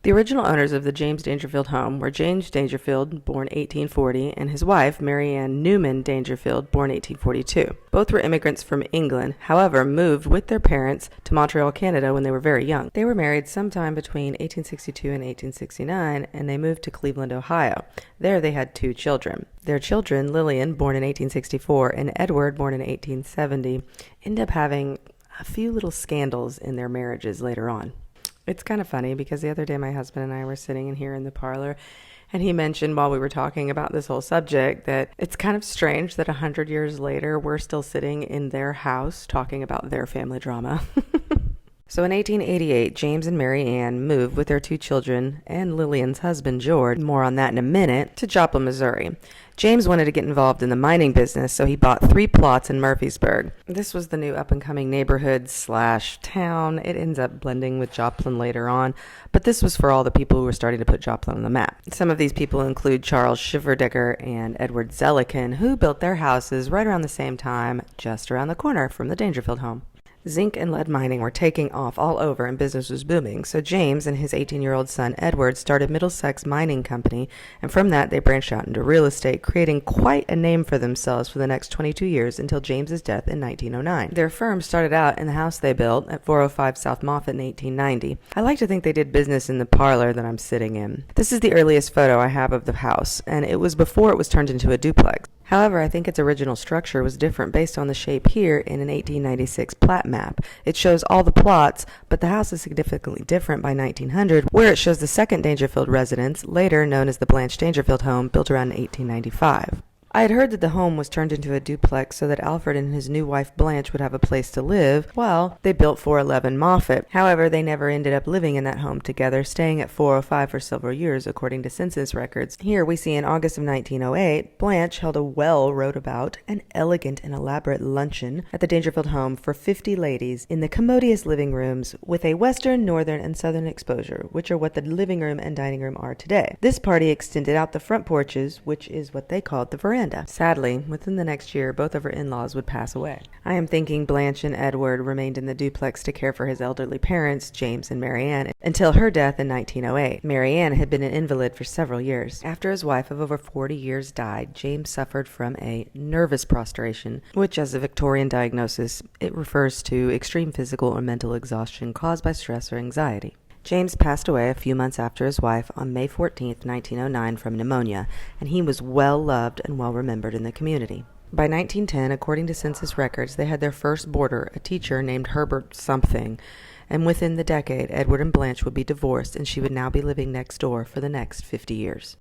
The original owners of the James Dangerfield home were James Dangerfield, born 1840, and his wife, Mary Ann Newman Dangerfield, born 1842. Both were immigrants from England, however, moved with their parents to Montreal, Canada when they were very young. They were married sometime between 1862 and 1869, and they moved to Cleveland, Ohio. There they had 2 children. Their children, Lillian, born in 1864, and Edward, born in 1870, end up having a few little scandals in their marriages later on. It's kind of funny because the other day my husband and I were sitting in here in the parlor, and he mentioned while we were talking about this whole subject that it's kind of strange that 100 years later we're still sitting in their house talking about their family drama. So in 1888, James and Mary Ann moved with their 2 children and Lillian's husband, George, more on that in a minute, to Joplin, Missouri. James wanted to get involved in the mining business, so he bought 3 plots in Murfreesburg. This was the new up-and-coming neighborhood/town. It ends up blending with Joplin later on, but this was for all the people who were starting to put Joplin on the map. Some of these people include Charles Shiverdecker and Edward Zellikin, who built their houses right around the same time, just around the corner from the Dangerfield home. Zinc and lead mining were taking off all over and business was booming, so James and his 18-year-old son Edward started Middlesex Mining Company, and from that they branched out into real estate, creating quite a name for themselves for the next 22 years until James's death in 1909. Their firm started out in the house they built at 405 South Moffett in 1890. I like to think they did business in the parlor that I'm sitting in. This is the earliest photo I have of the house, and it was before it was turned into a duplex. However, I think its original structure was different based on the shape here in an 1896 plat map. It shows all the plots, but the house is significantly different by 1900, where it shows the second Dangerfield residence, later known as the Blanche Dangerfield home, built around 1895. I had heard that the home was turned into a duplex so that Alfred and his new wife Blanche would have a place to live. Well, they built 411 Moffett. However, they never ended up living in that home together, staying at 405 for several years, according to census records. Here we see in August of 1908, Blanche held a well-wrote about and elegant and elaborate luncheon at the Dangerfield home for 50 ladies in the commodious living rooms with a western, northern, and southern exposure, which are what the living room and dining room are today. This party extended out the front porches, which is what they called the veranda. Sadly, within the next year, both of her in-laws would pass away. I am thinking Blanche and Edward remained in the duplex to care for his elderly parents, James and Mary Ann, until her death in 1908. Mary Ann had been an invalid for several years. After his wife of over 40 years died, James suffered from a nervous prostration, which as a Victorian diagnosis, it refers to extreme physical or mental exhaustion caused by stress or anxiety. James passed away a few months after his wife on May 14, 1909 from pneumonia, and he was well loved and well remembered in the community. By 1910, according to census records, they had their first boarder, a teacher named Herbert something, and within the decade, Edward and Blanche would be divorced and she would now be living next door for the next 50 years.